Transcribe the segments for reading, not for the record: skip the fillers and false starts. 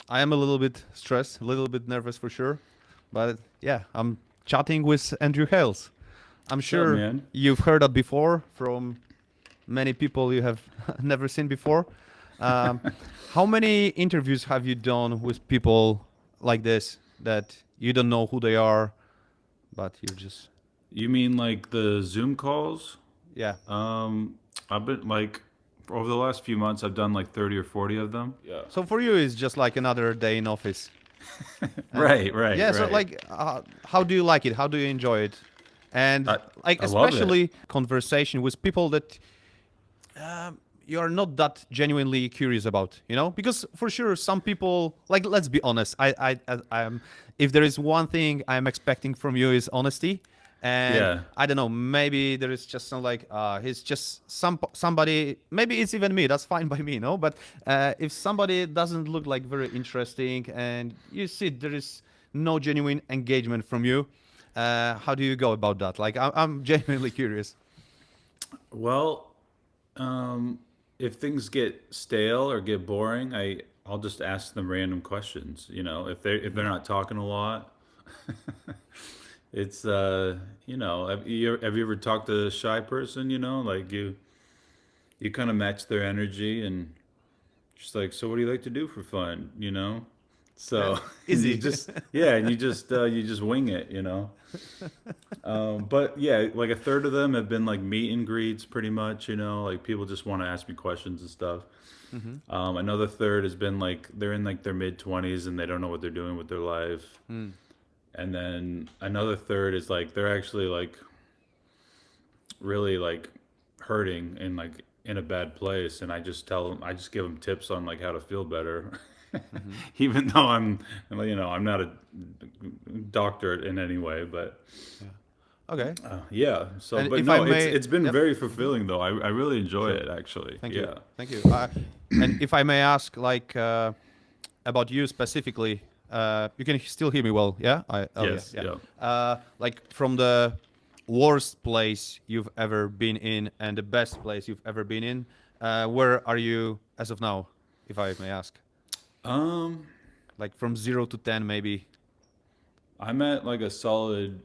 I am a little bit stressed, a little bit nervous for sure. But yeah, I'm chatting with Andrew Hales. I'm What's up, sure man? you've heard that before from many people you have never seen before. Um, how many interviews have you done with people like this that you don't know who they are, but you're just, You mean like the Zoom calls? yeah. Um, I've been like over the last few months, I've done like 30 or 40 of them. Yeah. So for you, it's just like another day in office. And Right, right, yeah, so right. like, how do you like it? How do you enjoy it? And I like, I love it. especially conversation with people that you're not that genuinely curious about, because for sure some people, like, let's be honest, I'm, if there is one thing I'm expecting from you is honesty. And Yeah. I don't know, maybe there is just some like he's just somebody, maybe it's even me, that's fine by me, no, but if somebody doesn't look like very interesting and you see there is no genuine engagement from you, how do you go about that? Like, I'm genuinely curious. Well, um, if things get stale or get boring, I'll just ask them random questions. If they're not talking a lot, it's have you ever talked to a shy person? Like you kind of match their energy and just like, so what do you like to do for fun? Yeah, So and you easy. just yeah, and you just wing it. But yeah, like a third of them have been like meet and greets, pretty much. Like people just want to ask me questions and stuff. Mm-hmm. Another third has been like they're in like their mid 20s and they don't know what they're doing with their life. Mm. And then another third is like they're actually like really like hurting and like in a bad place, and I just give them tips on like how to feel better. Mm-hmm. Even though I'm not a doctor in any way, but Yeah. Okay. yeah. So, And but if I no, it's may, it's been yep. very Hmm. fulfilling though. I really enjoy Sure. it actually. Thank you. Yeah. Thank you. And if I may ask, like, about you specifically, you can still hear me well, yeah? Oh yeah, Yes. yeah. Yeah. Like from the worst place you've ever been in and the best place you've ever been in, where are you as of now, if I may ask? Um, Like from 0 to 10, maybe. I'm at like a solid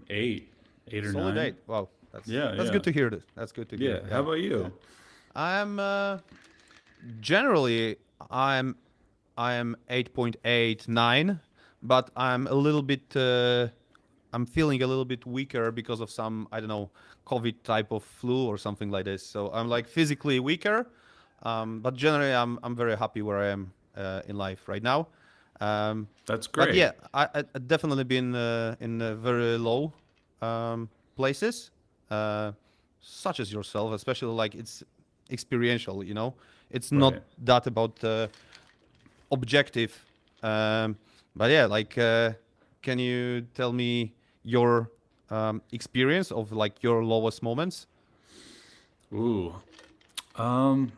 eight, eight or Solid nine. eight. Wow, Yeah. that's Yeah. good to hear. That's good to Yeah. hear. How Yeah, about yeah. you? I'm generally I'm I am 8.89, but I'm feeling a little bit weaker because of some, I don't know, COVID type of flu or something like this. So I'm like physically weaker, but generally I'm very happy where I am in life right now. Um, That's but great. yeah, I definitely been in very low places, uh, such as yourself, especially like it's experiential. It's not Right. that about objective. Um, but yeah, like, can you tell me your experience of like your lowest moments Ooh. Um.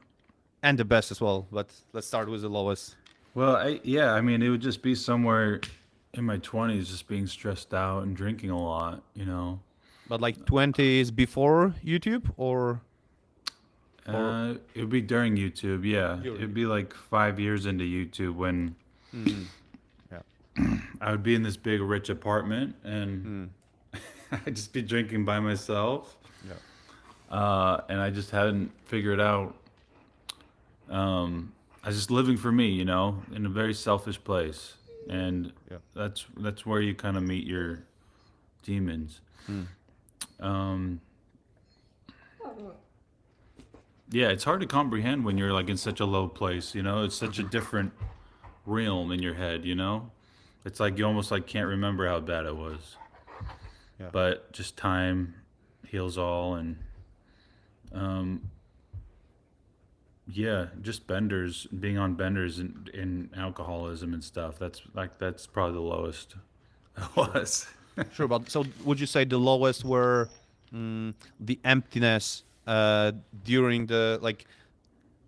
and the best as well? But let's start with the lowest. Well, yeah. I mean, it would just be somewhere in my 20s, just being stressed out and drinking a lot. But like 20s before YouTube or It would be during YouTube. Yeah, during it'd be YouTube. like 5 years into YouTube when Mm, yeah. I would be in this big rich apartment and Mm, I'd just be drinking by myself. yeah. And I just hadn't figured out. I was just living for me, in a very selfish place, and Yeah. that's where you kind of meet your demons. Mm, Um, yeah, it's hard to comprehend when you're like in such a low place. It's such a different realm in your head. It's like you almost like can't remember how bad it was, yeah. but just time heals all. And um, yeah, just benders, being on benders in alcoholism and stuff. That's probably the lowest I Sure. was. Sure. But so would you say the lowest were the emptiness during the like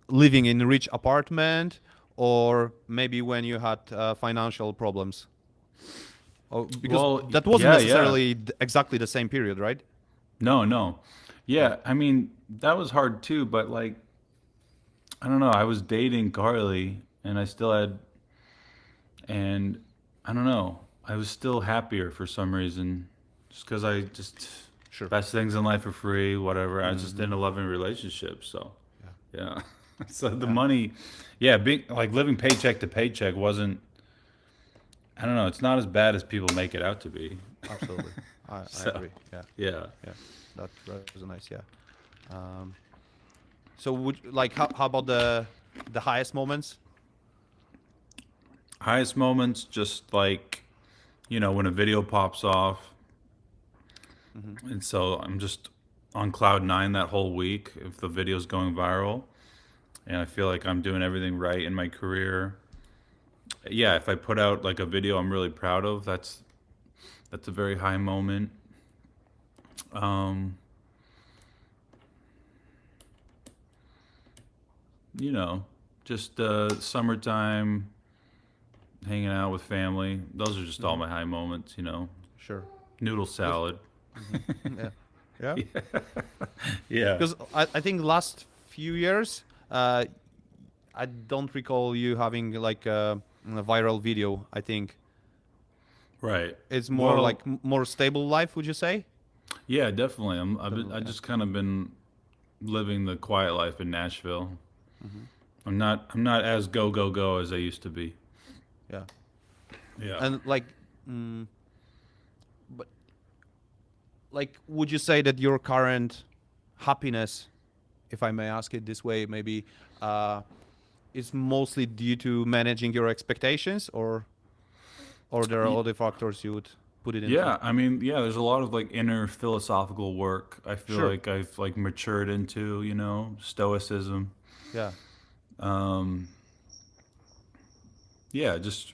living in a rich apartment, or maybe when you had financial problems? Oh, because Well, that wasn't yeah, yeah. necessarily exactly the same period, right? No, no. Yeah. Yeah, I mean, that was hard too, but like I don't know, I was dating Carly and I still had, and I don't know, I was still happier for some reason, just because I just Sure. best things in life are free, whatever. I was just Hmm. in a loving relationship, so Yeah. yeah. So the Yeah. money, yeah, being like living paycheck to paycheck wasn't. I don't know. It's not as bad as people make it out to be. Absolutely. I So agree. Yeah. yeah. Yeah. That resonates. Yeah. Um, so would like how about the highest moments? Highest moments, just like, when a video pops off. Hmm. And so I'm just on cloud nine that whole week if the video's going viral. And I feel like I'm doing everything right in my career. Yeah, if I put out like a video I'm really proud of, that's a very high moment. Um, you know, just summertime, hanging out with family. Those are just all Hmm. my high moments, Sure. Noodle Because salad. hmm yeah. Yeah. Yeah. Yeah. Because I think last few years, I don't recall you having like a viral video. I think Right. it's more like Well, more stable life. Would you say? yeah, definitely. I Yeah. just kind of been living the quiet life in Nashville. Hmm. I'm not as go go go as I used to be. Yeah. Yeah. And like, mm, but like, would you say that your current happiness, if I may ask it this way, maybe, uh, is mostly due to managing your expectations, or there are Y- other factors you would put it into? Yeah, I mean, yeah, there's a lot of like inner philosophical work I feel Sure. like I've like matured into, stoicism. Yeah. Um yeah, just,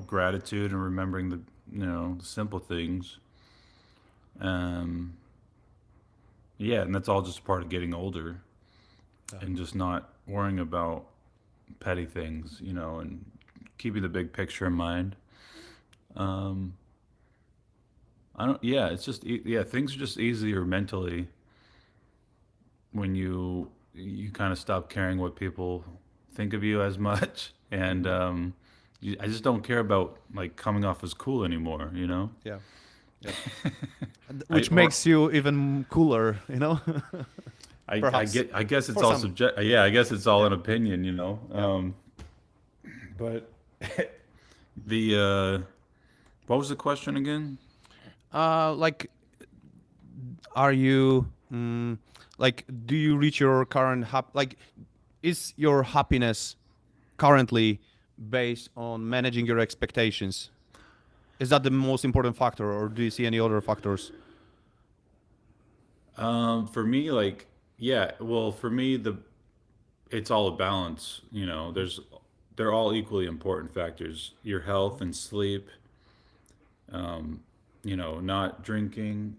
gratitude and remembering the simple things. Um yeah, and that's all just part of getting older Yeah. and just not worrying about petty things, and keeping the big picture in mind. Um I don't. Yeah, it's just yeah. Things are just easier mentally when you kind of stop caring what people think of you as much, and Hmm. I just don't care about like coming off as cool anymore. Yeah. Yeah. I Which or makes you even cooler, you know? I Perhaps get. I guess it's for all some. subject. Yeah, I guess it's all Yeah. an opinion. Yeah. But the what was the question again? Like, are you like, do you reach your current like, is your happiness currently based on managing your expectations? Is that the most important factor, or do you see any other factors? For me, like, yeah. Well, for me, it's all a balance. They're all equally important factors. Your health and sleep, um, not drinking,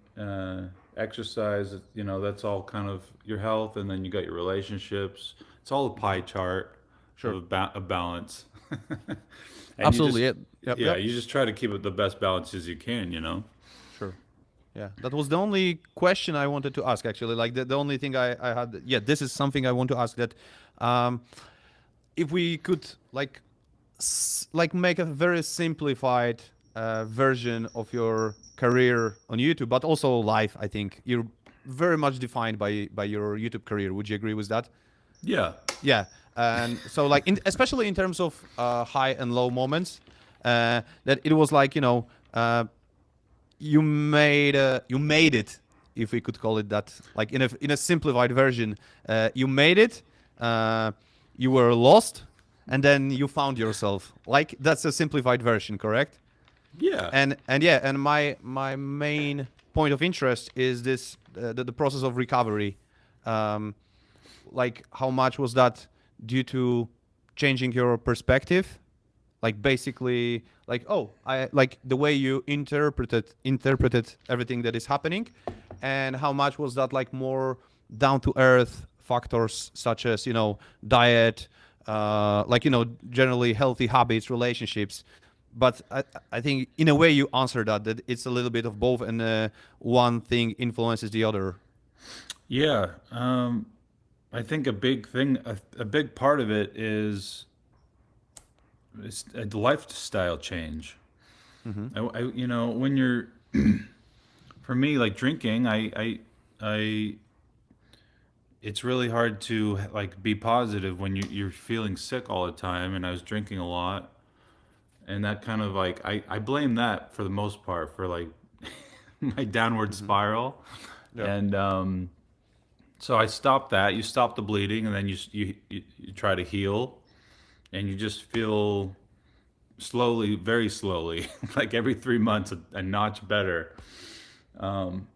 exercise. That's all kind of your health, and then you got your relationships. It's all a Hmm. pie chart of Sure. a balance, and Absolutely. Yep. Yep. yeah, Yep. you just try to keep it the best balance as you can. Sure. Yeah, that was the only question I wanted to ask. Actually, like the only thing I had. Yeah, this is something I want to ask. That, um, if we could like like make a very simplified version of your career on YouTube, but also life. I think you're very much defined by your YouTube career. Would you agree with that? Yeah, Yeah, and so like especially in terms of high and low moments, that it was like you made it, if we could call it that, like in a simplified version. You made it, uh, you were lost, and then you found yourself. Like, that's a simplified version, correct? yeah, And yeah, and my main point of interest is this, the process of recovery. um, like, how much was that due to changing your perspective, like basically, like, oh, I like the way you interpreted everything that is happening, and how much was that like more down to earth factors, such as diet, like generally healthy habits, relationships. But I think in a way you answered that it's a little bit of both, and one thing influences the other. yeah. I think a big thing, a big part of it is it's a lifestyle change. Mm-hmm. You know, when you're, for me, like drinking, I, it's really hard to like be positive when you're feeling sick all the time. And I was drinking a lot, and that kind of like I blame that for the most part for like my downward Mm-hmm. spiral, Yeah. and so I stopped that. You stop the bleeding, and then you try to heal, and you just feel slowly, very slowly, like every 3 months, a notch better. Um,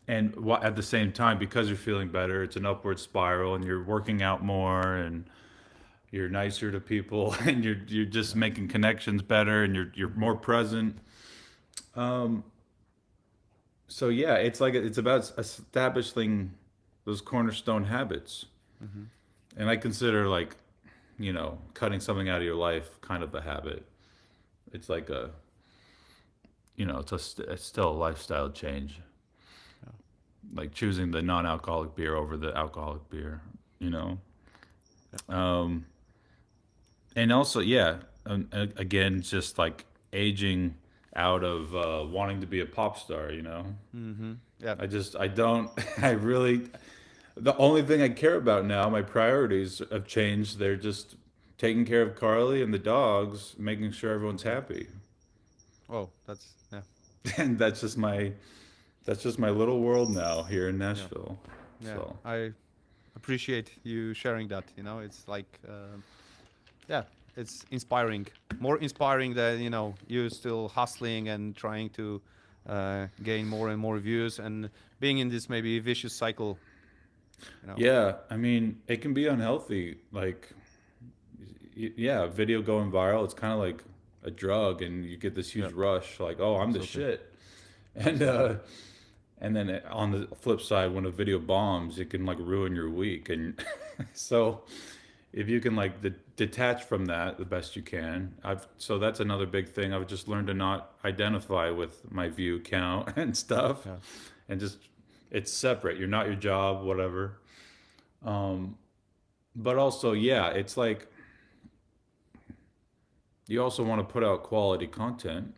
and at the same time, because you're feeling better, it's an upward spiral, and you're working out more, and you're nicer to people, and you're just Yeah. making connections better, and you're Mm-hmm. more present. Um, so yeah, it's like it's about establishing those cornerstone habits, Mm-hmm. and I consider like cutting something out of your life kind of a habit. It's like a it's still a lifestyle change, Yeah. like choosing the non-alcoholic beer over the alcoholic beer, you know. Yeah. Um, and also, yeah, again, just like aging out of wanting to be a pop star, you know. Mm-hmm. Yeah. I don't, I really, the only thing I care about now, my priorities have changed. They're just taking care of Carly and the dogs, making sure everyone's Mm-hmm. happy. Oh, that's yeah. And that's just my little world now here in Yeah. Nashville. Yeah. So, I appreciate you sharing that. It's like yeah, it's inspiring. More inspiring that you still hustling and trying to gain more and more views and being in this maybe vicious cycle. You know. yeah, I mean, it can be unhealthy. Like, yeah, video going viral, it's kind of like a drug, and you get this Yeah. huge rush, like, oh, I'm the Absolutely. shit. And Absolutely. then on the flip side, when a video bombs, it can like ruin your week. And so if you can like detach from that the best you can, so that's another big thing. I've just learned to not identify with my view count and stuff, Yeah. and just it's separate. You're not your job, whatever. Um, but also, yeah, it's like you also want to put out quality content.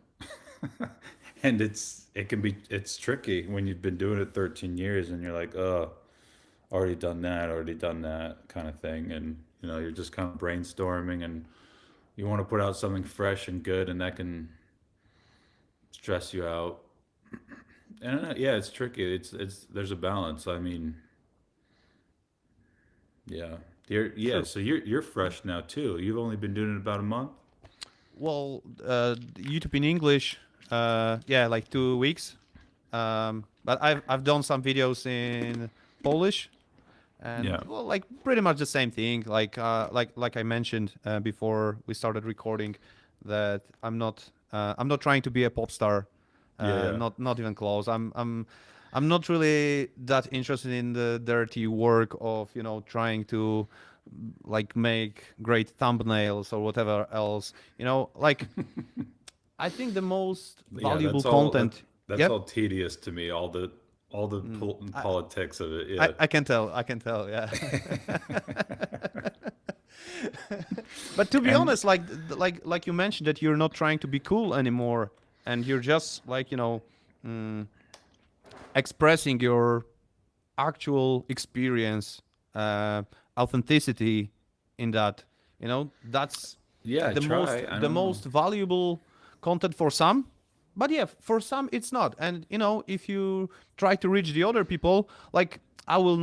And it's tricky when you've been doing it 13 years and you're like, oh, already done that kind of thing. And you're just kind of brainstorming, and you want to put out something fresh and good, and that can stress you out. And yeah, it's tricky. It's there's a balance. I mean, yeah. Yeah, Sure. so you're fresh now too. You've only been doing it about a month. Well, YouTube in English, yeah, like 2 weeks. But I've done some videos in Polish, and Yeah. well, like pretty much the same thing. Like I mentioned before we started recording, that I'm not trying to be a pop star, Yeah, yeah. not even close. I'm not really that interested in the dirty work of trying to like make great thumbnails or whatever else. Like I think the most Yeah, valuable content. that's Yep. all tedious to me. All the Mm, I, politics of it. I Yeah. I can tell. I can tell. Yeah. But to be And honest, like you mentioned that you're not trying to be cool anymore, and you're just like mm, expressing your actual experience, authenticity in that. That's yeah, I the most try. I the don't know. most valuable content for some. But yeah, for some it's not. And if you try to reach the other people, like I'll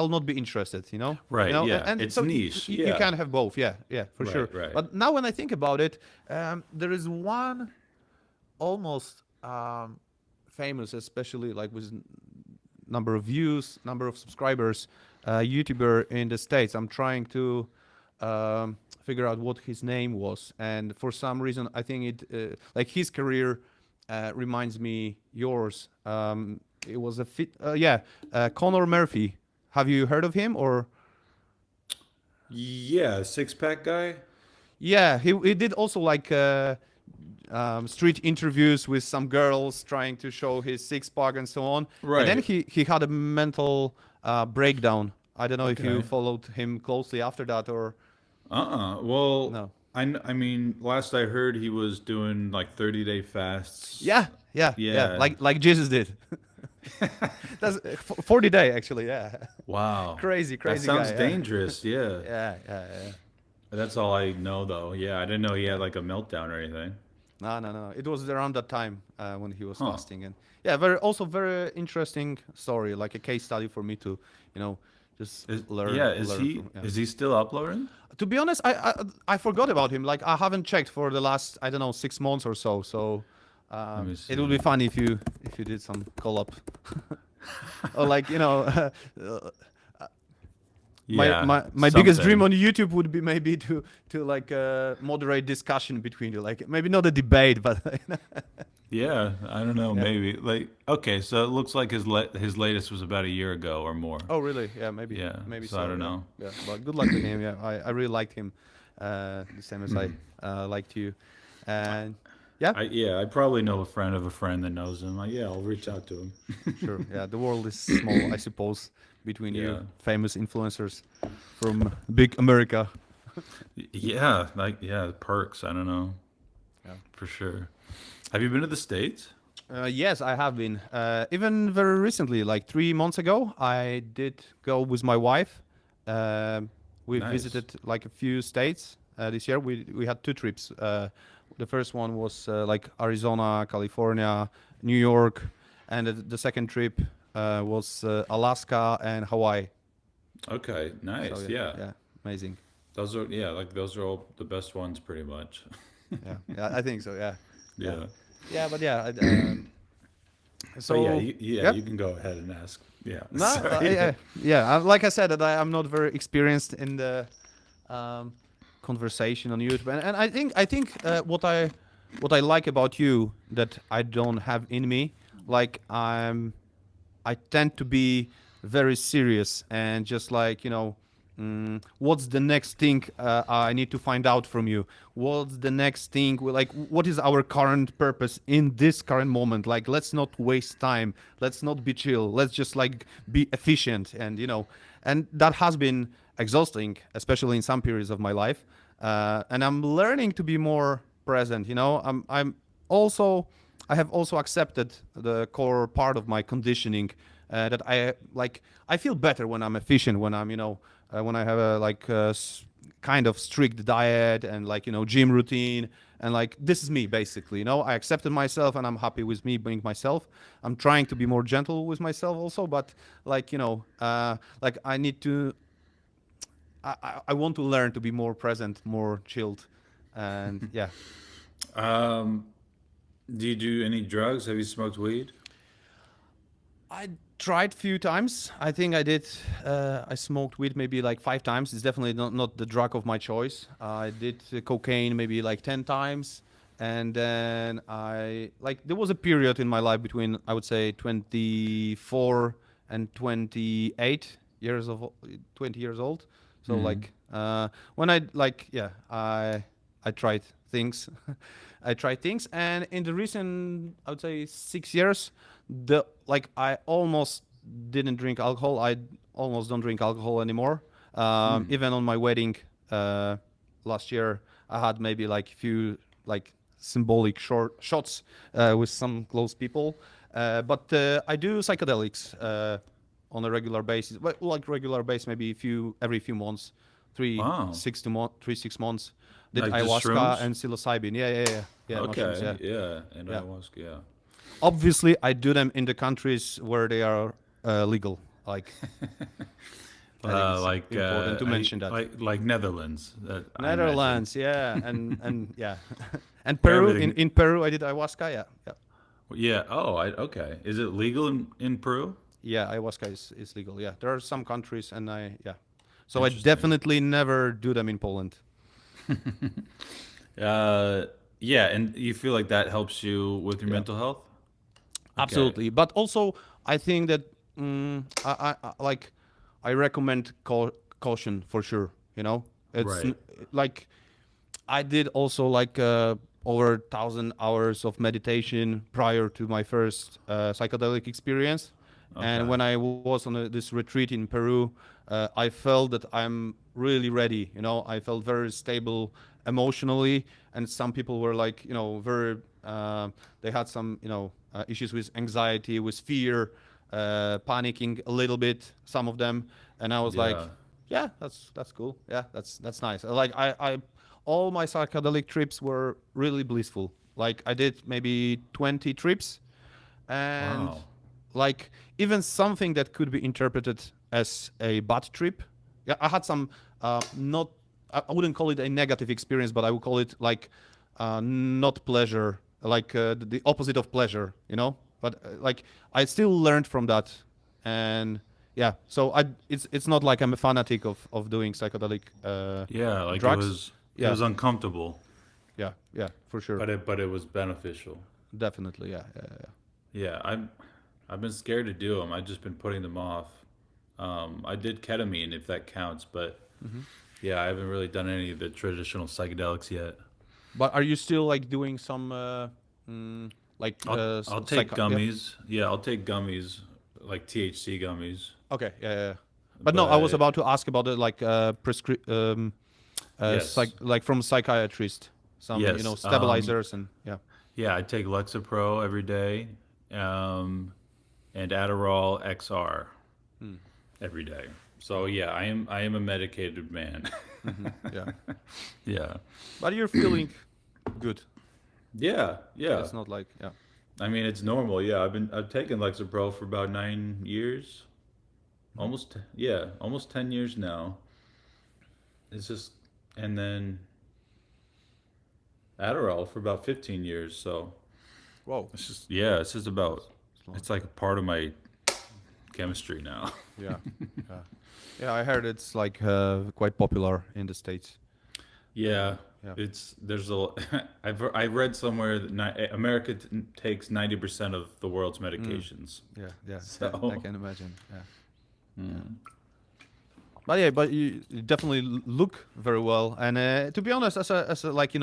not be interested. Right. Yeah. And It's so niche. you Yeah. can have both. Yeah, yeah, for sure. Right. Right. But now when I think about it, there is one almost famous, especially like with number of views, number of subscribers, YouTuber in the States. I'm trying to figure out what his name was, and for some reason, I think it like his career reminds me yours. It was a fit, yeah, Conor Murphy. Have you heard of him or? Yeah, six pack guy. Yeah, he did also like street interviews with some girls trying to show his six pack and so on. And then Right. he had a mental breakdown. I don't know if you Okay. followed him closely after that or Well, no. I mean, last I heard, he was doing like 30-day fasts. Yeah, yeah, yeah. Yeah. Like Jesus did. That's 40 day actually. Yeah, Wow. crazy, That crazy sounds guy. Yeah, dangerous. Yeah. yeah, yeah, yeah. That's all I know, though. Yeah, I didn't know he had Yeah. like a meltdown or anything. No, no, no. It was around that time when he was Huh. fasting, and yeah, very also very interesting story, like a case study for me to, you know, just Yeah, learn from. Yeah. is he still uploading? To be honest, I forgot about him. Like I haven't checked for the last I don't know 6 months or so. So Let me it would be see. funny if you did some collab or like you know. Yeah, My biggest dream something. on YouTube would be maybe to like moderate discussion between you, like maybe not a debate, but Yeah, I don't know, yeah. maybe. Like, okay, so it looks like his latest was about a year ago or more. Oh really? Yeah, maybe Yeah, maybe so I so. don't Yeah, know. yeah. But good luck to him. Yeah, I really liked him, the same as I Hmm. liked you, and yeah, I probably know a friend of a friend that knows him. Like, yeah, I'll reach out to him. sure. Yeah, the world is small, I suppose, between you Yeah. famous influencers from big America. Yeah, like yeah, the perks. I don't know Yeah. for sure. Have you been to the States? Yes, I have been. Even very recently, like 3 months ago, I did go with my wife. Um, we Nice. visited like a few states this year. We had two trips. The first one was like Arizona, California, New York, and the second trip was Alaska and Hawaii. Okay, So nice. yeah, Yeah. yeah, amazing. Those are yeah, like those are all the best ones pretty much. Yeah, yeah, I think so. Yeah, yeah, Yeah. yeah. But yeah, But yeah, so yeah, yeah. you can go ahead and ask. Yeah. No, Sorry. yeah, yeah. Like I said, that I'm not very experienced in the um, conversation on YouTube, and I think what I like about you that I don't have in me, like I tend to be very serious and just like what's the next thing I need to find out from you? What's the next thing? Like, what is our current purpose in this current moment? Like, let's not waste time. Let's not be chill. Let's just like be efficient, and and that has been exhausting, especially in some periods of my life. And I'm learning to be more present. I'm also I have also accepted the core part of my conditioning that I like. I feel better when I'm efficient, when I'm when I have a like kind of strict diet and like gym routine, and like this is me basically. I accepted myself and I'm happy with me being myself. I'm trying to be more gentle with myself also, but like like I need to. I want to learn to be more present, more chilled, and yeah. Um, do you do any drugs? Have you smoked weed? I tried few times. I think I did. I smoked weed maybe like 5 times. It's definitely not the drug of my choice. I did cocaine maybe like 10 times, and then I like there was a period in my life between I would say 24 and 28 years of 20 years old. So Hmm. like when I like yeah I tried things. I tried things, and in the recent I would say 6 years the like I almost didn't drink alcohol. I almost don't drink alcohol anymore. Hmm. Even on my wedding last year, I had maybe like few like symbolic short shots with some close people. But I do psychedelics on a regular basis. Well, like regular basis, maybe every few months, Wow. 6 months. Did Like just ayahuasca shrooms? and psilocybin. Yeah, yeah, yeah, yeah. Mushrooms. Okay. Yeah, Yeah. And yeah. ayahuasca. Yeah. Obviously, I do them in the countries where they are legal. Like, I think it's Like important to mention that. like Netherlands. I imagine Netherlands, yeah, and yeah, and where Peru. In everything. in Peru, I did ayahuasca. Yeah, yeah, Yeah. Oh, okay. Is it legal in Peru? yeah. Ayahuasca is legal. Yeah, there are some countries, and yeah. So I Interesting. definitely never do them in Poland. Uh, yeah, and you feel like that helps you with your Yeah, mental health? Okay. absolutely. But also, I think that like I recommend caution for sure. It's Right. like I did also like over 1,000 hours of meditation prior to my first psychedelic experience. And Okay. when I was on this retreat in Peru, I felt that I'm really ready. You know, I felt very stable emotionally, and some people were like, you know, very. They had some, you know, issues with anxiety, with fear, panicking a little bit. Some of them, and I was Yeah. like, yeah, that's cool. Yeah, that's nice. Like I all my psychedelic trips were really blissful. Like I did maybe 20 trips, and Wow. like even something that could be interpreted as a bad trip. Yeah, I had some not. I wouldn't call it a negative experience, but I would call it like not pleasure, like the opposite of pleasure. You know, but like I still learned from that, and yeah. So it's not like I'm a fanatic of doing psychedelic Yeah, like drugs. it Yeah, was uncomfortable, yeah, for sure, but it was beneficial. definitely, yeah. Yeah, I've been scared to do them. I've just been putting them off. I did ketamine if that counts, but Hmm. yeah, I haven't really done any of the traditional psychedelics yet. But are you still like doing some like I'll psych? take Yeah. gummies. Yeah, I'll take gummies like THC gummies. Okay. Yeah. But no, I was But about to ask about the like yes, like from psychiatrist, some yes. stabilizers and yeah. Yeah, I take Lexapro every day, um, and Adderall XR Hmm. every day. So Wow. yeah, I am a medicated man. Yeah. Yeah. But you're feeling good. Yeah, yeah. It's not like yeah. I mean, it's normal. Yeah, I've taken Lexapro for about 9 years, Hmm. almost 10 years now. It's just, and then Adderall for about 15 years. So Whoa. it's just, yeah, it's just about, It's long. it's like a part of my chemistry now. Yeah. Yeah. Yeah. I heard it's like quite popular in the States. Yeah, Yeah. it's there's a. I read somewhere that America takes 90% of the world's Mm. medications. Yeah. I So, can imagine. Yeah. Yeah. mm, But yeah, but you definitely look very well. And to be honest, as a like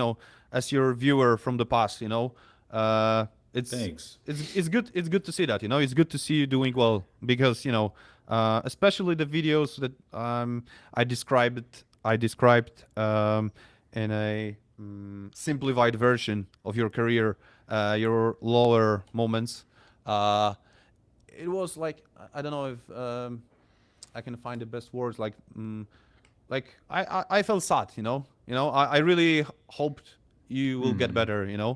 as your viewer from the past, uh, it's thanks. it's good. It's good to see that. It's good to see you doing well because especially the videos that I described in a simplified version of your career, your lower moments. Uh, it was like I don't know if. I can find the best words like I felt sad, I really hoped you will get Hmm. better, Yeah,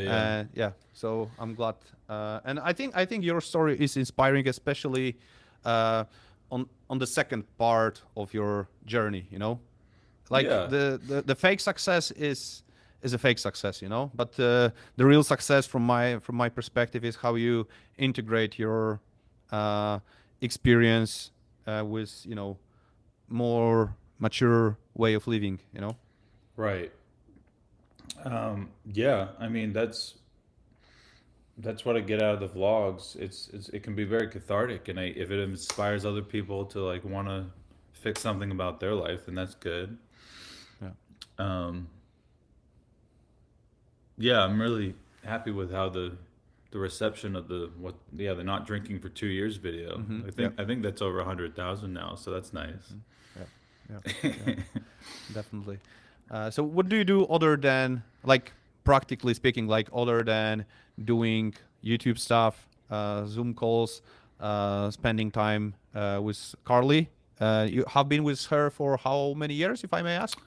yeah. and yeah, so I'm glad, and I think your story is inspiring, especially uh, on the second part of your journey, like Yeah. the fake success is a fake success, but the real success from my perspective is how you integrate your uh, experience with more mature way of living, Right. Yeah. I mean, that's what I get out of the vlogs. It can be very cathartic, and if it inspires other people to like want to fix something about their life, then that's good. Yeah. Um, yeah, I'm really happy with how the reception of the not drinking for 2 years video. Mm-hmm. I Yeah. think I think that's over 100,000 now, so that's nice. Mm-hmm. Yeah. Yeah. Yeah. Definitely. So what do you do other than like practically speaking, like other than doing YouTube stuff, Zoom calls, spending time with Carly? You have been with her for how many years, if I may ask?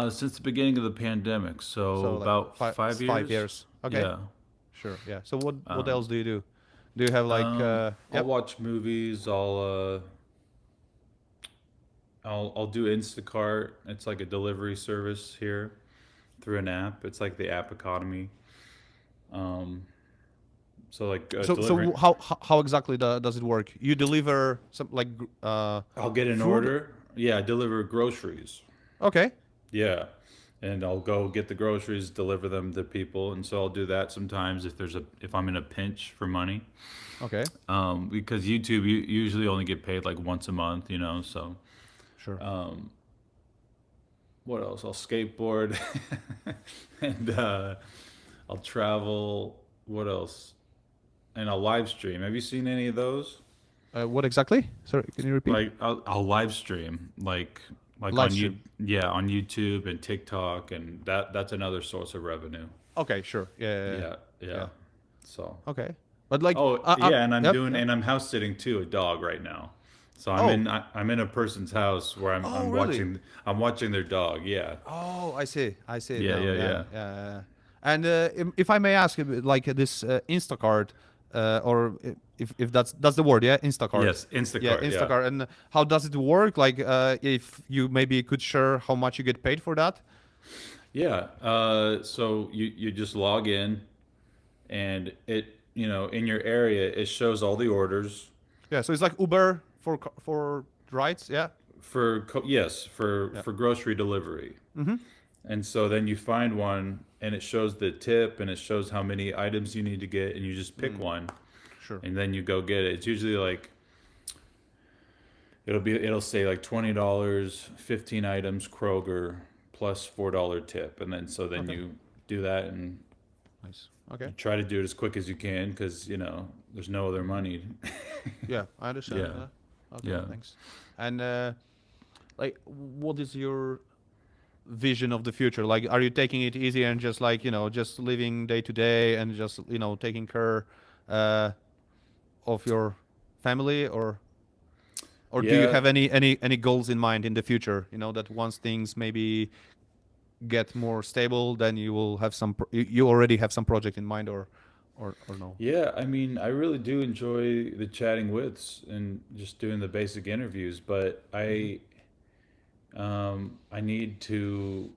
Since the beginning of the pandemic, so So like about five five five years. years. Okay, Yeah. sure. Yeah. So what Um, else do you do? Do you have like I'll yep? watch movies. I'll do Instacart. It's like a delivery service here through an app. It's like the app economy. Um, so like So delivering. how exactly does it work? You deliver some like I'll get an food? order. Yeah, I deliver groceries. Okay. Yeah. And I'll go get the groceries, deliver them to people, and so I'll do that sometimes if I'm in a pinch for money. Okay. Because YouTube you usually only get paid like once a month, so Sure. um, what else? I'll skateboard and I'll travel. What else? And I'll live stream. Have you seen any of those? What exactly? Sorry, can you repeat? Like I'll live stream like Live on you stream. yeah on YouTube and TikTok, and that's another source of revenue. Okay, sure. Yeah, yeah, yeah. Yeah, yeah. Yeah. So Okay, but like, oh yeah, and yep, yep. I'm house sitting too a dog right now. So Oh, I'm in a person's house where oh, really? I'm watching their dog. Yeah, Oh, I see. I see it yeah, now. yeah, Yeah, yeah. yeah. Yeah. And if I may ask, like this Instacart, or if that's the word, yeah, Instacart. Yes, Yeah, Instacart. Yeah. Instacart. And how does it work? Like, if you maybe could share how much you get paid for that? Yeah. So you just log in, and it in your area it shows all the orders Yeah, so it's like Uber for for rides. Yeah. yes Yeah. for grocery delivery. Mm-hmm. And so then you find one, and it shows the tip, and it shows how many items you need to get, and you just pick Mm, one, sure. and then you go get it. It's usually like it'll say like $20, 15 items Kroger plus $4 tip, and then so then Okay. you do that, and Nice. Okay. you try to do it as quick as you can because there's no other Mm-hmm. money. Yeah, I understand. Yeah, Okay, yeah. thanks. And like, what is your vision of the future? Like, are you taking it easy and just like just living day to day and just taking care uh, of your family, or do you Yeah, have any goals in mind in the future? That once things maybe get more stable, then you will have you already have some project in mind, or no? yeah. I mean, I really do enjoy the chatting withs and just doing the basic interviews, but Hmm. I need to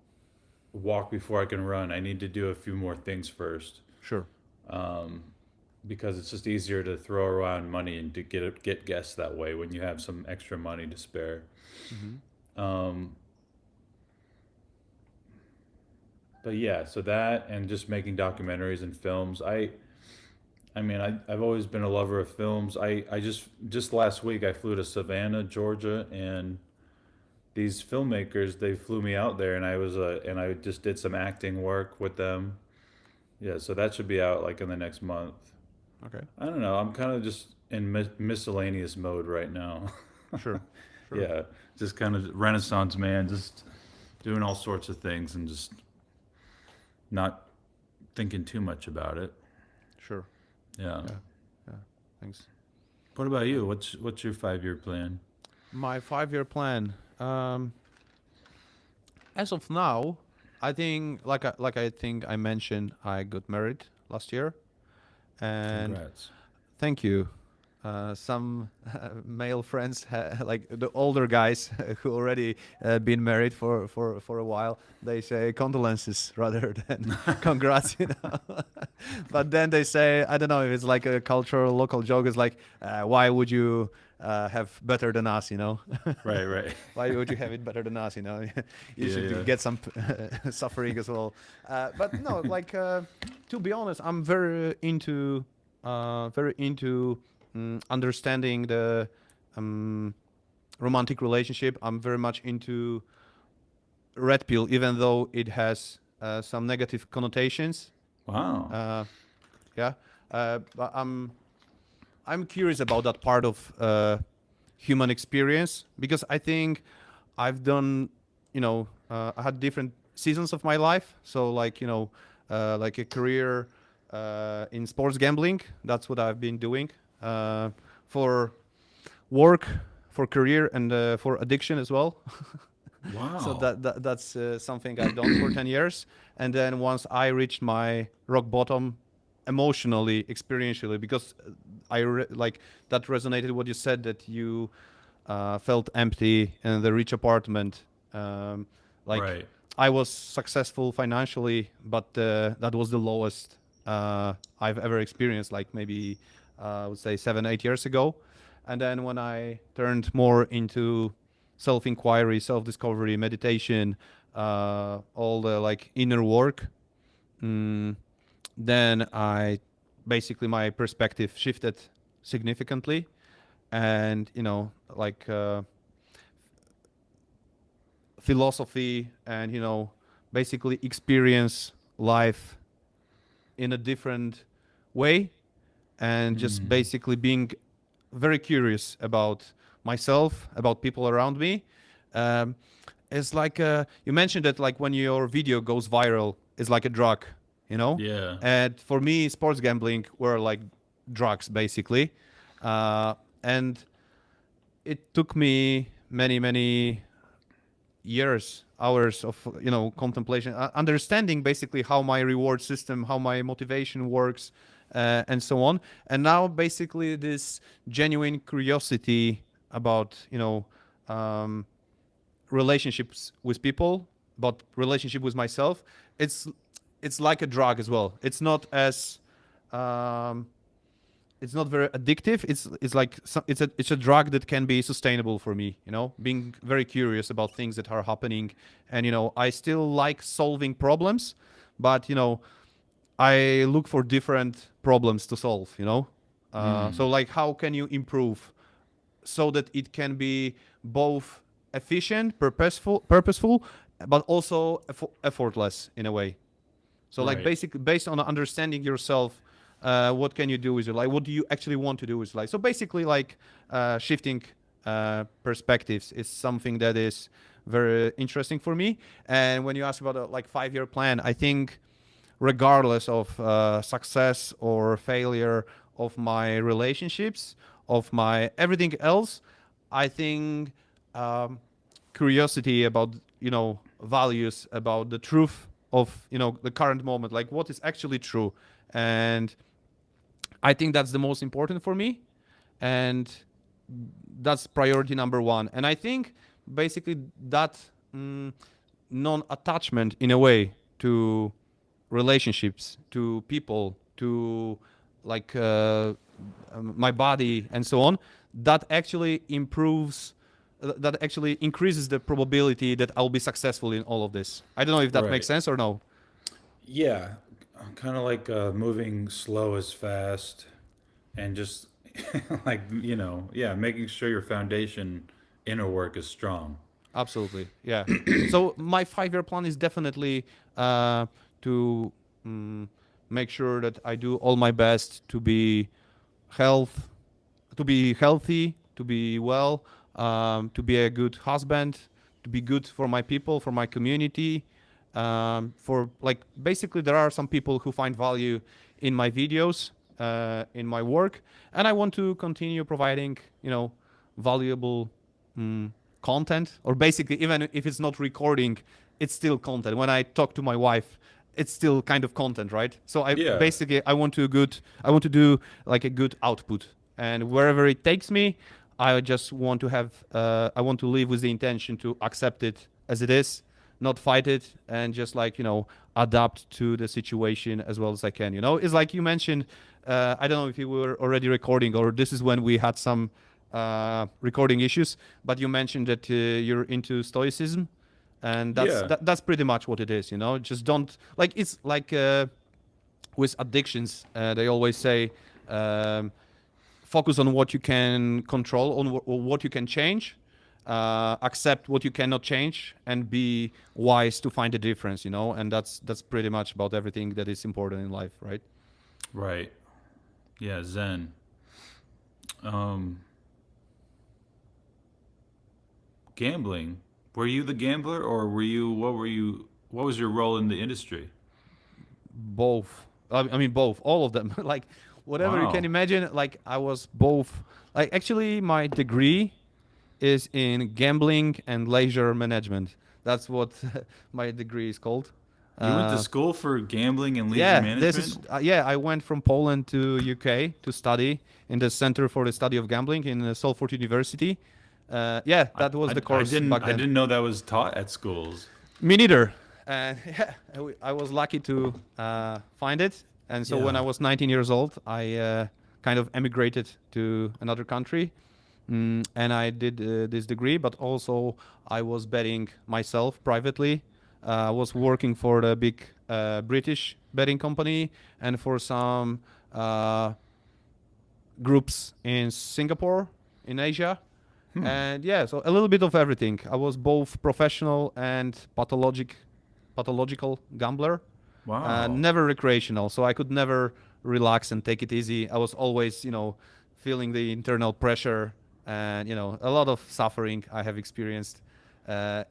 walk before I can run. I need to do a few more things first, Sure. um, because it's just easier to throw around money and to get guests that way when you have some extra money to spare. Hmm. Um, but yeah, so that and just making documentaries and films. I mean, I've always been a lover of films. I just last week I flew to Savannah, Georgia, and these filmmakers they flew me out there, and I just did some acting work with them. Yeah, so that should be out like in the next month. Okay. I don't know. I'm kind of just in miscellaneous mode right now. Sure. Sure. Yeah, just kind of Renaissance man, just doing all sorts of things and just not thinking too much about it. Sure. Yeah. Yeah. Yeah. Thanks. What about Uh, you? What's your 5 year plan? my 5-year plan. As of now, I think like I think I mentioned, I got married last year, and Congrats. thank you. Some male friends, like the older guys who already been married for a while, they say condolences rather than congrats, But then they say, I don't know if it's like a cultural local joke. It's like, why would you have better than us, Right, right. Why would you have it better than us, You Yeah, should yeah. get some suffering as well. But no, like to be honest, I'm very into understanding the um, romantic relationship. I'm very much into red pill, even though it has some negative connotations. Wow. Uh, yeah, but I'm curious about that part of human experience because I think I've done, I had different seasons of my life. So like like a career in sports gambling. That's what I've been doing for work, for career, and for addiction as well. So Wow. that's something I've done for 10 years. And then once I reached my rock bottom emotionally, experientially, because like that resonated what you said, that you felt empty in the rich apartment. Like Right. I was successful financially, but that was the lowest I've ever experienced, like maybe I would say 7, 8 years ago. And then when I turned more into self-inquiry, self-discovery, meditation, all the like inner work, mm, then I basically my perspective shifted significantly, and like philosophy, and basically experience life in a different way, and just Mm. basically being very curious about myself, about people around me. Um, it's like you mentioned that like when your video goes viral, it's like a drug, you know. Yeah. And for me, sports gambling were like drugs basically, and it took me many years, hours of contemplation, understanding basically how my reward system, how my motivation works, and so on. And now basically this genuine curiosity about um, relationships with people, but relationship with myself. It's it's like a drug as well. It's not as um, it's not very addictive. It's like it's a drug that can be sustainable for me. Being very curious about things that are happening, and I still like solving problems, but I look for different problems to solve. So Mm. like how can you improve so that it can be both efficient, purposeful, but also effortless in a way. So like Right. basically based on understanding yourself, what can you do with your life? What do you actually want to do with life? So basically like shifting perspectives is something that is very interesting for me. And when you ask about a like 5-year plan, I think regardless of success or failure of my relationships, of my everything else, I think um, curiosity about values, about the truth of the current moment, like what is actually true, and I think that's the most important for me, and that's priority number one. And I think basically that mm, non-attachment in a way to relationships, to people, to like my body and so on, that actually improves, that actually increases the probability that I'll be successful in all of this. I don't know if that makes Right. sense or no. Yeah. Kind of like moving slow as fast and just like, yeah, making sure your foundation inner work is strong. Absolutely, yeah. So my 5-year plan is definitely to mm, make sure that I do all my best to be health to be healthy, to be well, to be a good husband, to be good for my people, for my community. For like basically, there are some people who find value in my videos, in my work, and I want to continue providing, valuable mm, content. Or basically, even if it's not recording, it's still content. When I talk to my wife, it's still kind of content, right? So I Yeah. basically I want to do like a good output, and wherever it takes me, I just want to have I want to live with the intention to accept it as it is, not fight it, and just like adapt to the situation as well as I can. It's like you mentioned. I don't know if you were already recording or this is when we had some recording issues, but you mentioned that you're into stoicism, and Yeah. that's pretty much what it is. Just don't like it's like with addictions. They always say. Focus on what you can control, on what you can change, accept what you cannot change, and be wise to find the difference. And that's pretty much about everything that is important in life, right? Right. Yeah, Zen. Um, Gambling. Were you the gambler or what was your role in the industry? Both. I mean, both. All of them. Like whatever you can Wow. imagine. Like I was both. Like actually, my degree is in gambling and leisure management. That's what my degree is called. You went to Uh, school for gambling and leisure Yeah, this is management? I went from Poland to UK to study in the Center for the Study of Gambling in Salford University. Yeah, I, that was I, the I course didn't back I then. didn't know that was taught at schools. Me neither. Yeah, I was lucky to find it. And so when I Yeah. was 19 years old, I kind of emigrated to another country. And I did this degree, but also I was betting myself privately. I was working for the big British betting company and for some uh, groups in Singapore, in Asia. Hmm. And yeah, so a little bit of everything. I was both professional and pathological gambler, Wow. never recreational. So I could never relax and take it easy. I was always, feeling the internal pressure, and a lot of suffering I have experienced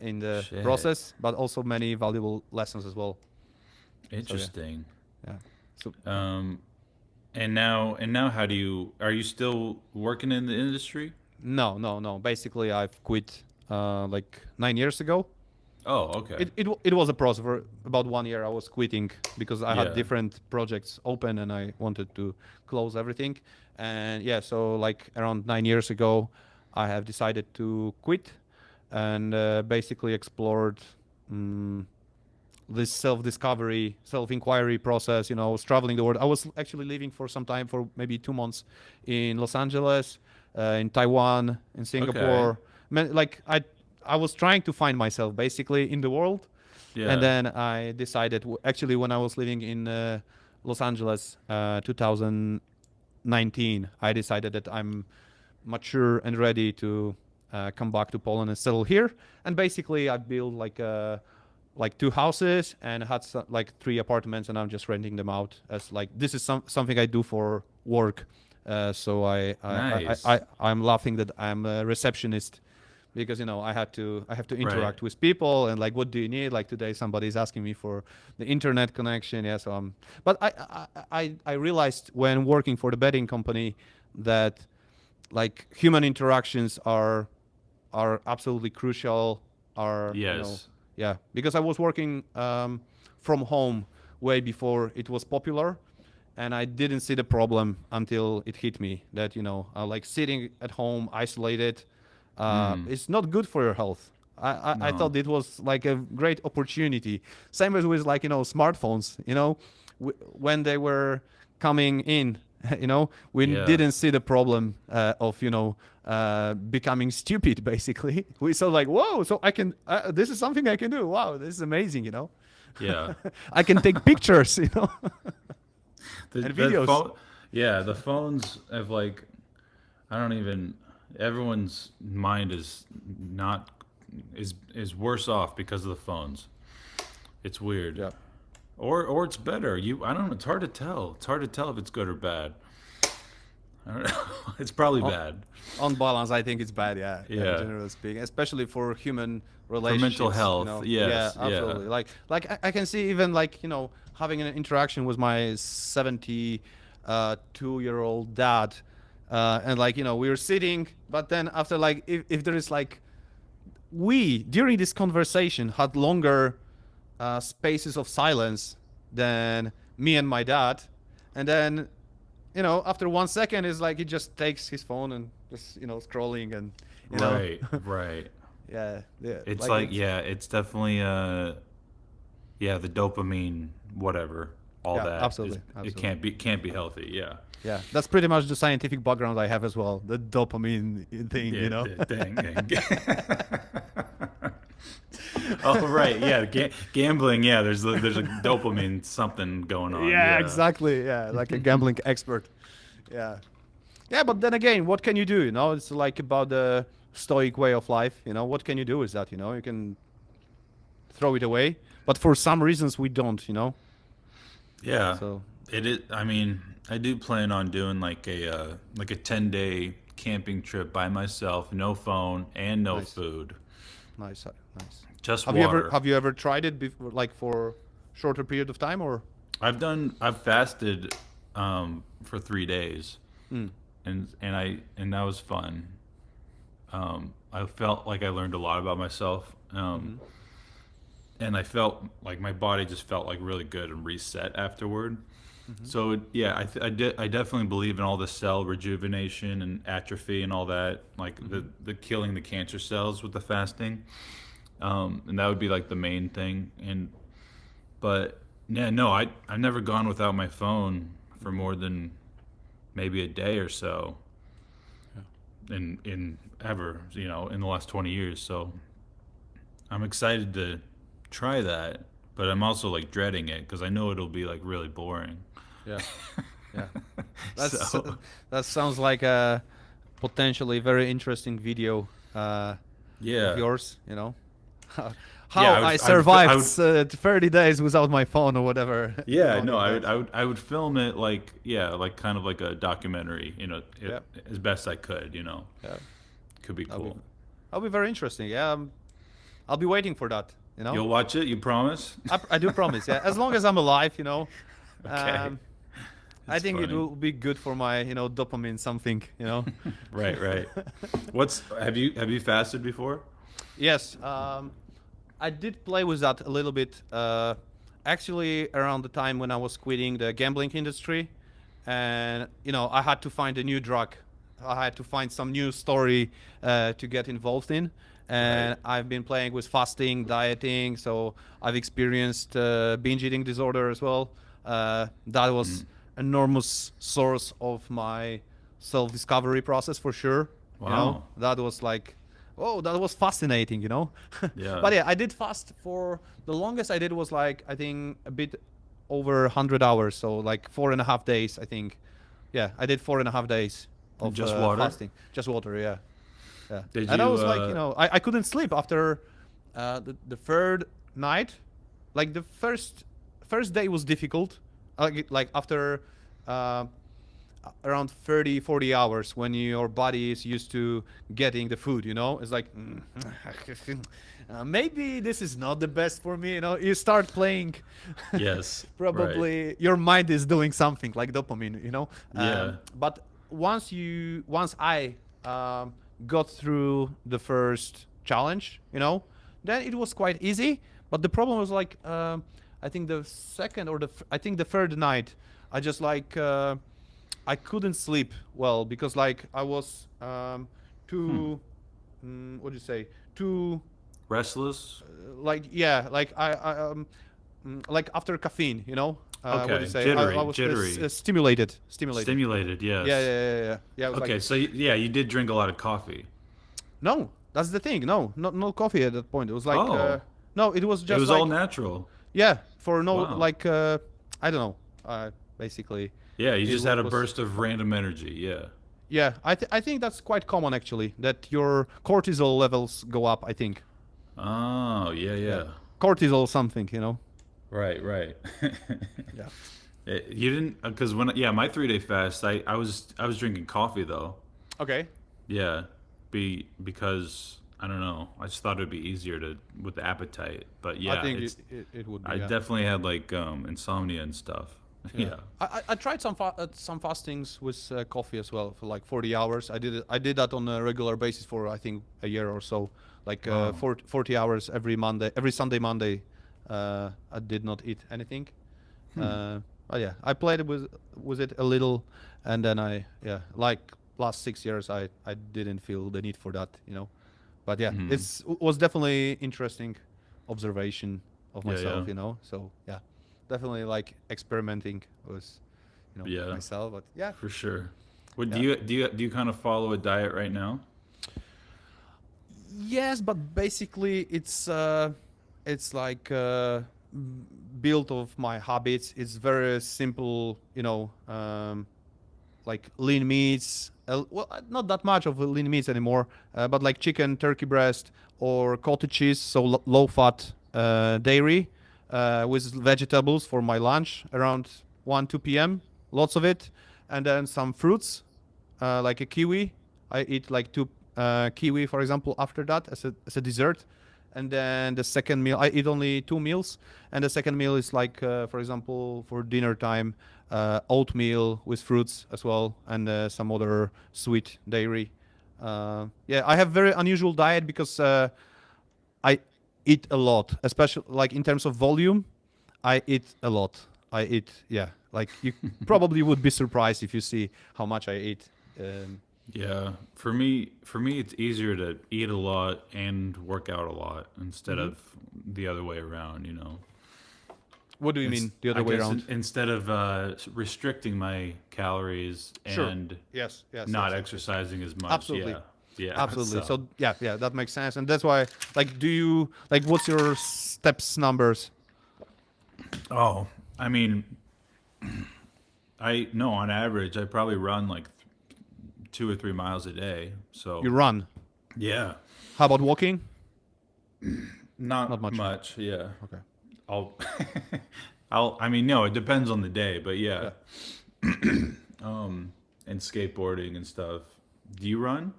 in the Shit. process, but also many valuable lessons as well. So yeah, Interesting. yeah. So Um, and now, are you still working in the industry? no, no, no. Basically, I've quit like 9 years ago. Oh, okay. It was a process for about 1 year. I was quitting because I had Yeah. different projects open and I wanted to close everything. And yeah, so like around 9 years ago, I have decided to quit and basically explored um, this self-discovery, self-inquiry process. I was traveling the world. I was actually living for some time, for maybe 2 months, in Los Angeles, in Taiwan, in Okay. Singapore. Like I was trying to find myself basically in the world, and Yeah. then I decided. Actually, when I was living in Los Angeles, 2019, I decided that I'm mature and ready to come back to Poland and settle here. And basically, I built like 2 houses and had like 3 apartments, and I'm just renting them out as like this is something I do for work. So Nice. I'm laughing that I'm a receptionist because I have to Right. interact with people, and like, what do you need? Like today somebody's asking me for the internet connection. Yeah, so but I realized when working for the betting company that like human interactions are absolutely crucial. Are Yes. Yeah, because I was working from home way before it was popular, and I didn't see the problem until it hit me that like sitting at home isolated, Mm. it's not good for your health. I No. thought it was like a great opportunity. Same as with like smartphones. When they were coming in, we Yeah. didn't see the problem of becoming stupid. Basically, we saw like, whoa, so I can. This is something I can do. Wow, this is amazing. Yeah. I can take pictures. And The videos. phone. Yeah. The phones have like I don't even. Everyone's mind is not is worse off because of the phones. It's weird. Yeah. Or it's better. I don't know. It's hard to tell. It's hard to tell if it's good or bad. I don't know. It's probably On, bad. on balance, I think it's bad. Yeah, yeah. Yeah. Generally speaking, especially for human For mental relationships. health. Yeah, Yes. Yeah. absolutely. Like I can see even like having an interaction with my 72-year-old dad, and like we were sitting, but then after like if there is like we during this conversation had longer spaces of silence than me and my dad, and then after 1 second is like he just takes his phone and just scrolling and you know Right. Right. yeah, yeah, It's like like it's yeah. It's definitely yeah. The dopamine, whatever, all yeah, that is absolutely, it absolutely. can't be healthy. Yeah. Yeah, that's pretty much the scientific background I have as well, the dopamine thing. Yeah. Dang. Oh right. Yeah. Gambling. Yeah. There's a dopamine something going on. Yeah, Yeah. exactly. Yeah, like a gambling expert. Yeah. Yeah, but then again, what can you do? It's like about the stoic way of life. What can you do with that? You can throw it away, but for some reasons we don't. Yeah. So It is. I mean, I do plan on doing like a 10-day camping trip by myself, no phone and no nice, food, nice, nice. just Have you ever water. have you ever tried it before, like for shorter period of time or? I've fasted for 3 days, Mm, and that was fun. I felt like I learned a lot about myself, mm-hmm, and I felt like my body just felt like really good and reset afterward. mm-hmm, So yeah, I definitely believe in all the cell rejuvenation and atrophy and all that, like mm-hmm. the killing the cancer cells with the fasting, and that would be like the main thing. But yeah, no, I've never gone without my phone for more than maybe a day or so Yeah. in ever, in the last 20 years. So I'm excited to try that, but I'm also like dreading it because I know it'll be like really boring. Yeah. Yeah. That's So that sounds like a potentially very interesting video of yeah. yours. how I I survived would 30 days without my phone or whatever. yeah, on no, these days. I would film it like yeah, like kind of like a documentary, Yeah, as best I could, yeah. could be That'll be cool. that'll be very interesting. Yeah, I'll be waiting for that. You know, You'll watch it, you promise? I do promise. Yeah, as long as I'm alive, Okay, um, I it's think it funny. will be good for my dopamine something. Right, right. Have you fasted before? Yes, I did play with that a little bit. Actually, around the time when I was quitting the gambling industry, and I had to find a new drug. I had to find some new story to get involved in, Right. and I've been playing with fasting, dieting. So I've experienced binge eating disorder as well. That was Mm. enormous source of my self-discovery process for sure. Wow. That was like, oh, that was fascinating. Yeah. But yeah, I did fast for the longest I did was like I think a bit over 100 hours, so like 4.5 days. I think, yeah, I did 4.5 days of Just water? fasting, just water. Yeah, yeah. Did And I you was like, I couldn't sleep after the third night. Like the first day was difficult. Like after uh, around 30 40 hours when your body is used to getting the food, it's like maybe this is not the best for me. You start playing. Yes. Right. Probably your mind is doing something like dopamine. Yeah. But once I got through the first challenge, then it was quite easy. But the problem was like, I think the second or I think the third night, I just like I couldn't sleep well because like I was Hmm. too what do you say, too Restless? like, yeah, like like after caffeine, what do you Okay. say, I Jittery. was Jittery. stimulated. Stimulated, Yeah, yeah, yes. yeah, yeah, yeah. I was like, Okay, so yeah, you did drink a lot of coffee. no, that's the thing. No, no coffee at that point. It was like Oh, no, it was it just was all like, natural. yeah, for no, Wow. like I don't know, basically Yeah, you it just had a was. burst of random energy. Yeah. Yeah, I think that's quite common actually, that your cortisol levels go up, I think. Oh, yeah, Yeah. yeah. Cortisol something, Right, right. Yeah. You didn't because when yeah, my 3 day fast, I was drinking coffee though. Okay. Yeah, because I don't know. I just thought it'd be easier to with the appetite. But I yeah, think it would be, I yeah. definitely had like insomnia and stuff. Yeah. Yeah. I tried some fastings with coffee as well for like 40 hours. I did that on a regular basis for I think a year or so. Like Wow. 40 hours every Sunday, Monday. I did not eat anything. Hmm. Uh, but yeah, I played with it a little, and then like last 6 years, I didn't feel the need for that. But yeah, Hmm. it was definitely interesting observation of Yeah, yeah, myself. So yeah, definitely like experimenting with, yeah, myself. But yeah, for sure. What yeah. do you kind of follow a diet right now? Yes, but basically it's like built of my habits. It's very simple, like lean meats. Well, not that much of lean meats anymore, but like chicken, turkey breast, or cottage cheese. So low fat dairy with vegetables for my lunch around 1 2 p.m. Lots of it, and then some fruits like a kiwi. I eat like two kiwi, for example, after that as a dessert. And then the second meal, I eat only 2 meals. And the second meal is like, for example, for dinner time, oatmeal with fruits as well, and some other sweet dairy. Yeah, I have very unusual diet because I eat a lot, especially like in terms of volume. I eat a lot. I eat, yeah. Like you probably would be surprised if you see how much I eat. Yeah, for me, it's easier to eat a lot and work out a lot instead Mhm. of the other way around. What do you mean the I other way guess around? instead of restricting my calories Sure. and Yes. Yes. not Yes. Yes. Yes. exercising as much. Absolutely. Yeah, yeah. Absolutely. So, So yeah, yeah, that makes sense. And that's why, like, do you like what's your steps numbers? oh, I mean, I no, on average, I probably run like 2 or 3 miles a day. You So, run. yeah. How about walking? Not Not much. much. Yeah. Okay. I'll. I mean, no. It depends on the day, but yeah. Yeah. And skateboarding and stuff. Do you run?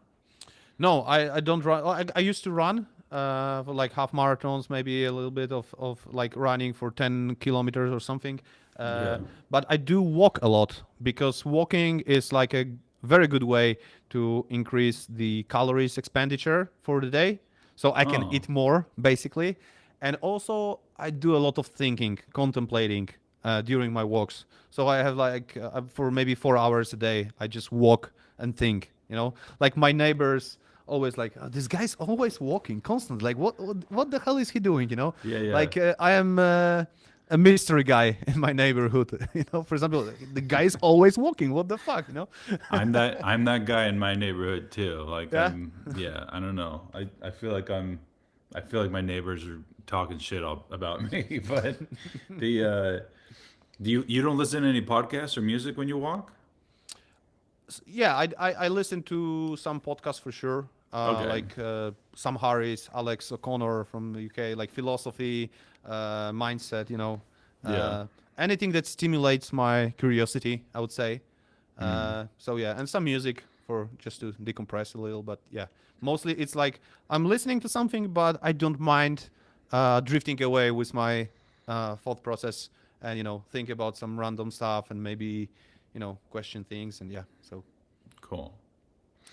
No, I don't run. I used to run for like half marathons, maybe a little bit of like running for 10 kilometers or something. Yeah. But I do walk a lot because walking is like a very good way to increase the calories expenditure for the day. So I can Oh. eat more basically. And also I do a lot of thinking, contemplating during my walks. So I have like for maybe 4 hours a day, I just walk and think, like my neighbors always like this guy's always walking constantly, like what the hell is he doing, Yeah. Yeah. like I am a mystery guy in my neighborhood. For example, the guy's always walking, what the fuck. I'm that guy in my neighborhood too. Like Yeah. yeah, I don't know. I feel like my neighbors are talking shit about me, but the you don't listen to any podcasts or music when you walk? Yeah, I listen to some podcasts for sure. Okay. Like Sam Harris, Alex O'Connor from the UK, like philosophy, mindset. Yeah. Uh, Anything that stimulates my curiosity, I would say. Mm. So yeah, and some music for just to decompress a little. But yeah, mostly it's like I'm listening to something, but I don't mind drifting away with my thought process and think about some random stuff and maybe question things and yeah. So Cool.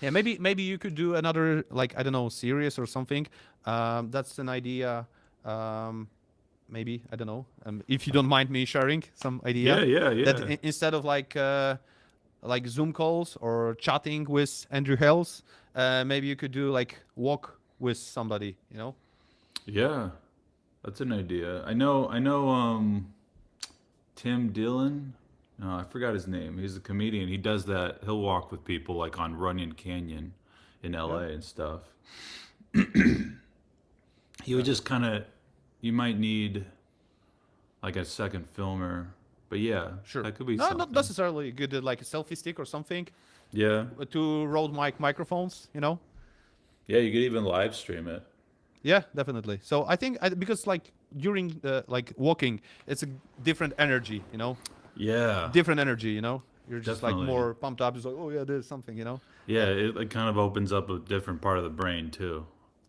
yeah, maybe you could do another, like, I don't know, series or something. That's an idea. Um, Maybe I don't know. If you don't mind me sharing some Yeah. idea Yeah. that Yeah. instead of like Zoom calls or chatting with Andrew Hales, maybe you could do like walk with somebody. Yeah. That's an idea. I know Tim Dillon. No, I forgot his name. He's a comedian. He does that. He'll walk with people like on Runyon Canyon in Yeah, LA and stuff. He would yeah, just kind of, you might need like a second filmer, but yeah, sure. that could be No, not something. necessarily good. Like a selfie stick or something. Yeah, Two Rode mic microphones. yeah, you could even live stream it. Yeah, definitely. So I think because like during the like walking, it's a different energy. Yeah, Different energy. You're just like definitely. more pumped up. It's like, oh yeah, there's something. Yeah, Yeah, it like kind of opens up a different part of the brain too.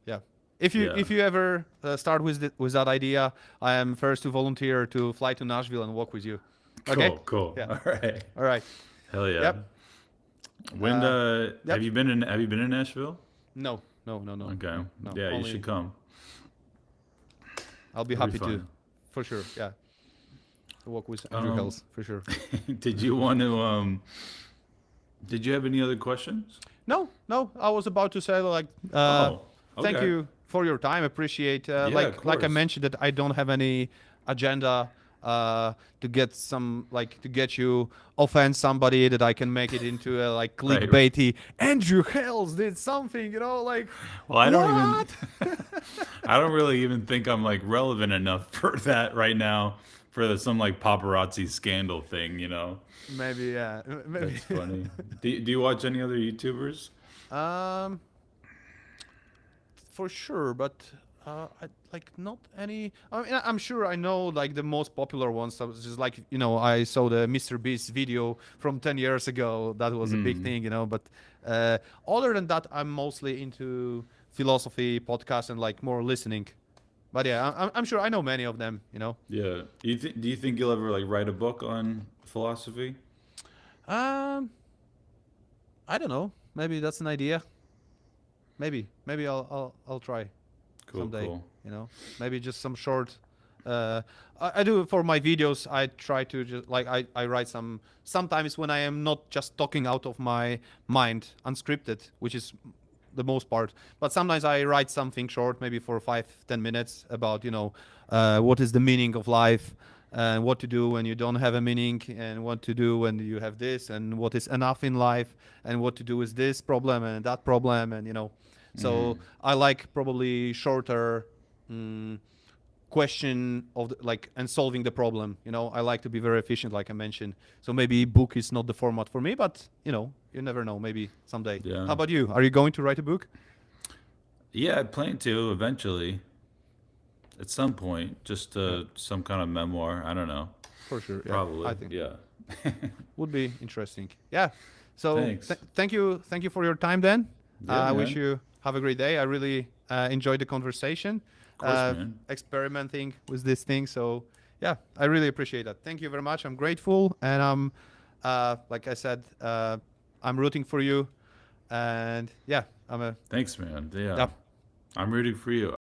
yeah. If you Yeah. if you ever start with that idea, I am first to volunteer to fly to Nashville and walk with you. Okay. Cool, cool. Yeah. All right. All right. Hell yeah. Yep. When Yep. have you been in Nashville? No. No. No. No. Okay. No. No. Yeah, you Only. should come. I'll be It'll be happy to, fun. for sure. Yeah. To walk with Andrew Um, Hills for sure. did you want to did you have any other questions? No. No. I was about to say like. Oh, Thank okay. you for your time. Appreciate. Yeah, of Like I course. mentioned that I don't have any agenda to get some like to get you offend somebody that I can make it into a like Right. clickbaity. Andrew Hales did something, like Well, I don't even what? I don't really even think I'm like relevant enough for that right now for some like paparazzi scandal thing. Maybe yeah. Maybe. That's funny. Do you watch any other YouTubers? um. For sure, but like not any. I mean, I'm sure I know like the most popular ones. So it's just like I saw the Mr. Beast video from 10 years ago. That was a big Hmm. thing. But uh, other than that, I'm mostly into philosophy podcasts and like more listening. But yeah, I'm sure I know many of them. Yeah. Do you think you'll ever like write a book on philosophy? Um, I don't know. Maybe that's an idea. Maybe I'll try Cool, someday. cool. Maybe just some short. Uh, I do for my videos. I try to just like I write some sometimes when I am not just talking out of my mind, unscripted, which is the most part. But sometimes I write something short, maybe for 5-10 minutes about what is the meaning of life and what to do when you don't have a meaning and what to do when you have this and what is enough in life and what to do with this problem and that problem and. So Hmm. I like probably shorter mm, question of like and solving the problem. I like to be very efficient, like I mentioned. So maybe book is not the format for me, but you never know. Maybe someday. How Yeah. about you? Are you going to write a book? Yeah, I plan to eventually. at some point, just Yeah, some kind of memoir. I don't know. for sure. Yeah, I Probably. think Yeah. would be interesting. Yeah. So Thanks. thank you for your time, Dan. Yeah, I wish man. you have a great day. I really enjoyed the conversation, Of course, man. experimenting with this thing. So yeah, I really appreciate that. Thank you very much. I'm grateful, and I'm, like I said, I'm rooting for you, and yeah, I'm a Thanks, man. Yeah. yeah. I'm rooting for you.